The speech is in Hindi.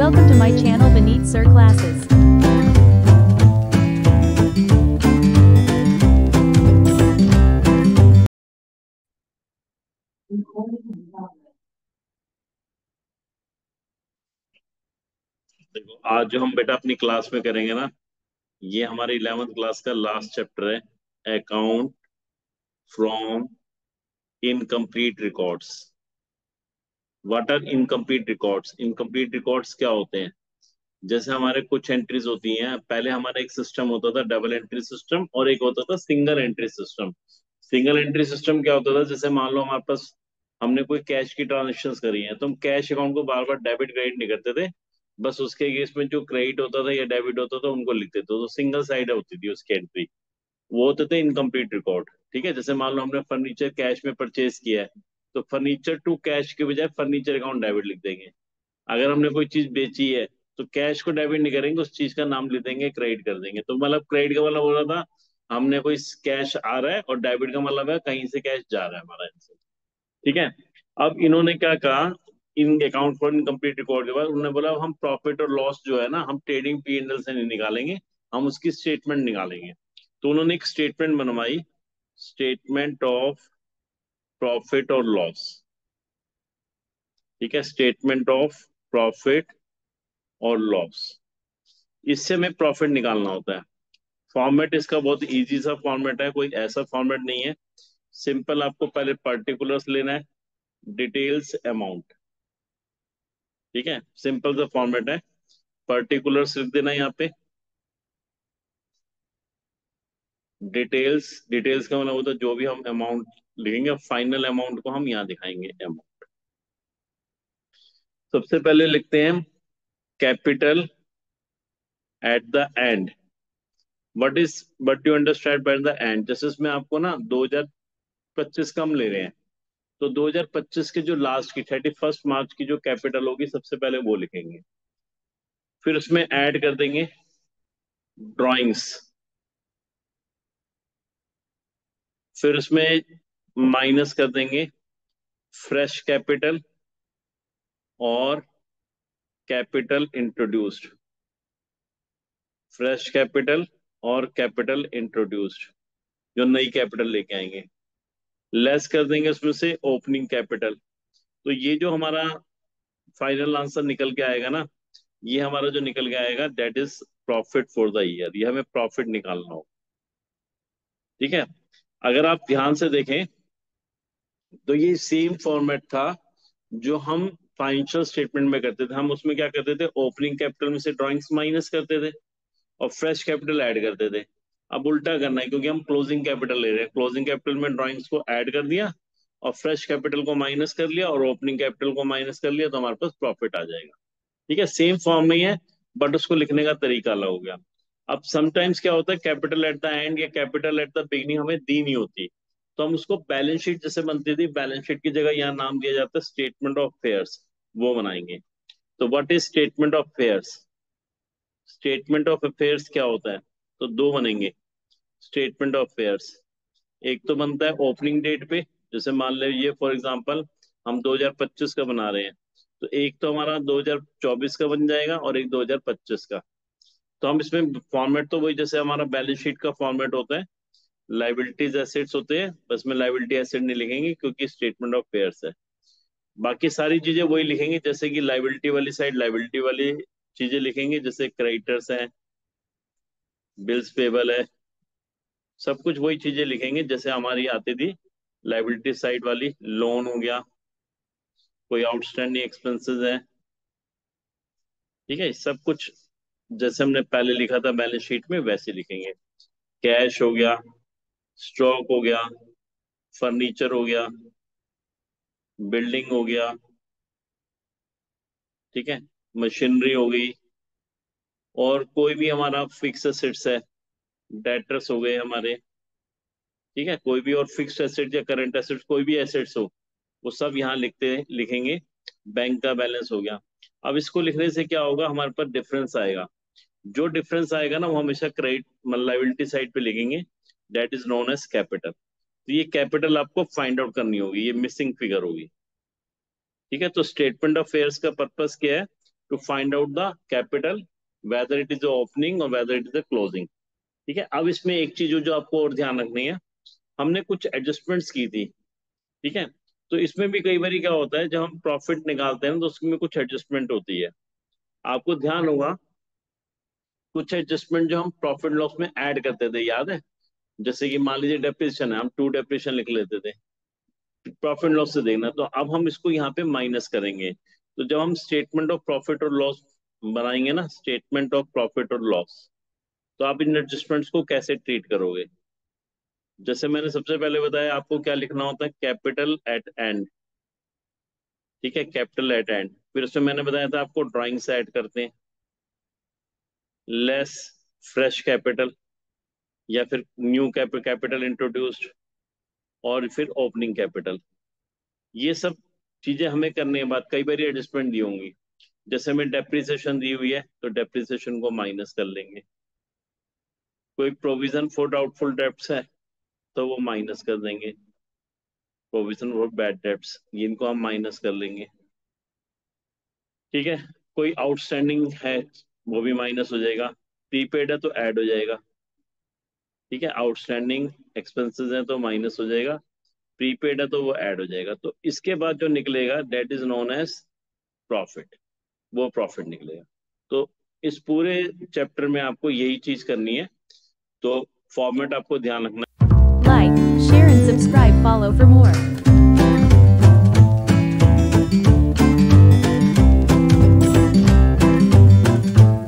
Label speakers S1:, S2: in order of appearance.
S1: Welcome to my channel Vineet Sir Classes.
S2: देखो, आज जो हम बेटा अपनी क्लास में करेंगे ना, ये हमारे 11th क्लास का लास्ट चैप्टर है, account from incomplete records. What are incomplete records? Incomplete records क्या होते हैं? जैसे हमारे कुछ एंट्रीज होती हैं। पहले हमारा एक सिस्टम होता था, डबल एंट्री सिस्टम, और एक होता था single entry system. Single entry system क्या होता था? जैसे मान लो हमारे पास हमने कोई कैश की ट्रांजेक्शन्स करी है, तो हम कैश अकाउंट को बार बार डेबिट क्रेडिट नहीं करते थे। बस उसके केस में जो क्रेडिट होता था या डेबिट होता था उनको लिखते थे, तो सिंगल साइड होती थी उसकी एंट्री। वो होते थे इनकम्प्लीट रिकॉर्ड। ठीक है, जैसे मान लो हमने फर्नीचर कैश में परचेज किया है, तो फर्नीचर टू कैश के बजाय फर्नीचर अकाउंट डेबिट लिख देंगे। अगर हमने कोई चीज बेची है, तो कैश को डेबिट नहीं करेंगे, उस चीज का नाम लिख देंगे, क्रेडिट कर देंगे। तो मतलब क्रेडिट का मतलब हो रहा था हमने कोई कैश आ रहा है, और डेबिट का मतलब है कहीं से कैश जा रहा है हमारा इनसे। ठीक है। अब इन्होंने क्या कहा, इन अकाउंट फॉर इनकम्प्लीट रिकॉर्ड के बाद उन्होंने बोला हम प्रॉफिट और लॉस जो है ना, हम ट्रेडिंग P&L से नहीं निकालेंगे, हम उसकी स्टेटमेंट निकालेंगे। तो उन्होंने एक स्टेटमेंट बनवाई, स्टेटमेंट ऑफ प्रॉफिट और लॉस। ठीक है, स्टेटमेंट ऑफ प्रॉफिट और लॉस। इससे हमें प्रॉफिट निकालना होता है। फॉर्मेट इसका बहुत इजी सा फॉर्मेट है, कोई ऐसा फॉर्मेट नहीं है। सिंपल, आपको पहले पर्टिकुलर्स लेना है, डिटेल्स, अमाउंट। ठीक है, सिंपल सा फॉर्मेट है। पर्टिकुलर्स लिख देना यहाँ पे, डिटेल्स, डिटेल्स का मतलब होता है जो भी हम अमाउंट लिखेंगे, फाइनल अमाउंट को हम यहाँ दिखाएंगे अमाउंट। सबसे पहले लिखते हैं capital at the end. What you understand by the end? जैसे इसमें आपको ना 2025 का हम ले रहे हैं, तो 2025 के जो लास्ट की 31 मार्च की जो कैपिटल होगी, सबसे पहले वो लिखेंगे। फिर उसमें ऐड कर देंगे ड्राइंग्स। फिर उसमें माइनस कर देंगे फ्रेश कैपिटल और कैपिटल इंट्रोड्यूस्ड। फ्रेश कैपिटल और कैपिटल इंट्रोड्यूस्ड, जो नई कैपिटल लेके आएंगे। लेस कर देंगे उसमें से ओपनिंग कैपिटल। तो ये जो हमारा फाइनल आंसर निकल के आएगा ना, ये हमारा जो निकल के आएगा, that is profit for the year. ये हमें प्रॉफिट निकालना हो। ठीक है। अगर आप ध्यान से देखें, तो ये सेम फॉर्मेट था जो हम फाइनेंशियल स्टेटमेंट में करते थे। हम उसमें क्या करते थे, ओपनिंग कैपिटल में से ड्राइंग्स माइनस करते थे और फ्रेश कैपिटल ऐड करते थे। अब उल्टा करना है, क्योंकि हम क्लोजिंग कैपिटल ले रहे हैं। क्लोजिंग कैपिटल में ड्राइंग्स को ऐड कर दिया और फ्रेश कैपिटल को माइनस कर लिया और ओपनिंग कैपिटल को माइनस कर लिया, तो हमारे पास प्रॉफिट आ जाएगा। ठीक है, सेम फॉर्म में ही है, बट उसको लिखने का तरीका अलग हो गया। अब समटाइम्स क्या होता है, कैपिटल एट द एंड या कैपिटल एट द बिगनिंग हमें दी नहीं होती, तो हम उसको बैलेंस शीट जैसे बनती थी, बैलेंस शीट की जगह यहाँ नाम दिया जाता है स्टेटमेंट ऑफ फेयर्स, वो बनाएंगे। तो what is statement of affairs? Statement of affairs क्या होता है? तो दो बनेंगे स्टेटमेंट ऑफ फेयर्स। एक तो बनता है ओपनिंग डेट पे, जैसे मान लीजिए फॉर एग्जांपल हम 2025 का बना रहे हैं, तो एक तो हमारा 2024 का बन जाएगा और एक 2025 का। तो हम इसमें फॉर्मेट तो वही जैसे हमारा बैलेंस शीट का फॉर्मेट होता है, लाइबिलिटीज एसेट्स होते हैं, बस में लाइबिलिटी एसेट नहीं लिखेंगे क्योंकि स्टेटमेंट ऑफ फेयर्स है। बाकी सारी चीजें वही लिखेंगे, जैसे कि लाइबिलिटी वाली साइड लाइबिलिटी वाली चीजें लिखेंगे, जैसे क्रेडिटर्स है, बिल्स पेबल है, सब कुछ वही चीजें लिखेंगे जैसे हमारी आती थी लाइबिलिटी साइड वाली। लोन हो गया, कोई आउटस्टैंडिंग एक्सपेंसेस है। ठीक है, सब कुछ जैसे हमने पहले लिखा था बैलेंस शीट में, वैसे लिखेंगे। कैश हो गया, स्टॉक हो गया, फर्नीचर हो गया, बिल्डिंग हो गया, ठीक है, मशीनरी हो गई, और कोई भी हमारा फिक्स एसेट्स है, डेटर्स हो गए हमारे। ठीक है, कोई भी और फिक्स्ड एसेट या करंट एसेट्स, कोई भी एसेट्स हो, वो सब यहाँ लिखेंगे। बैंक का बैलेंस हो गया। अब इसको लिखने से क्या होगा, हमारे पास डिफरेंस आएगा। जो डिफरेंस आएगा ना, वो हमेशा क्रेडिट मतलब लायबिलिटी साइड पे लिखेंगे, that is known as capital. तो ये कैपिटल आपको फाइंड आउट करनी होगी, ये मिसिंग फिगर होगी। ठीक है, तो स्टेटमेंट ऑफ फेयर्स का पर्पस क्या है? To find out the capital whether it is opening और वेदर इट इज क्लोजिंग। ठीक है, अब इसमें एक चीज जो आपको और ध्यान रखनी है, हमने कुछ एडजस्टमेंट्स की थी। ठीक है, तो इसमें भी कई बार क्या होता है, जब हम प्रॉफिट निकालते हैं तो उसमें कुछ एडजस्टमेंट होती है। आपको ध्यान होगा कुछ एडजस्टमेंट जो हम प्रॉफिट लॉस में ऐड करते थे, याद है? जैसे कि मान लीजिए डेप्रिसिएशन है, हम 2 डेप्रिसिएशन लिख लेते थे प्रॉफिट लॉस से देखना, तो अब हम इसको यहाँ पे माइनस करेंगे। तो जब हम स्टेटमेंट ऑफ प्रॉफिट और लॉस बनाएंगे ना, स्टेटमेंट ऑफ प्रॉफिट और लॉस, तो आप इन एडजस्टमेंट्स को कैसे ट्रीट करोगे? जैसे मैंने सबसे पहले बताया आपको क्या लिखना होता है, कैपिटल एट एंड। ठीक है, कैपिटल एट एंड। फिर उसमें मैंने बताया था आपको ड्राइंग से ऐड करते हैं, लेस फ्रेश कैपिटल, या फिर न्यू कैपिटल इंट्रोड्यूस्ड, और फिर ओपनिंग कैपिटल। ये सब चीजें हमें करने के बाद कई बार एडजस्टमेंट दी होंगी। जैसे हमें डेप्रिसिएशन दी हुई है तो डेप्रिसिएशन को माइनस कर लेंगे। कोई प्रोविजन फॉर डाउटफुल डेब्ट्स है तो वो माइनस कर देंगे। प्रोविजन फॉर बैड डेब्ट्स, इनको हम माइनस कर लेंगे। ठीक है, कोई आउटस्टैंडिंग है वो भी माइनस हो जाएगा। प्रीपेड है तो ऐड हो जाएगा। ठीक है, आउटस्टैंडिंग एक्सपेंसेस है तो माइनस हो जाएगा, प्रीपेड है तो वो ऐड हो जाएगा। तो इसके बाद जो निकलेगा that is known as profit, वो प्रॉफिट निकलेगा। तो इस पूरे चैप्टर में आपको यही चीज करनी है, तो फॉर्मेट आपको ध्यान रखना।
S1: Like, share and subscribe. Follow for more.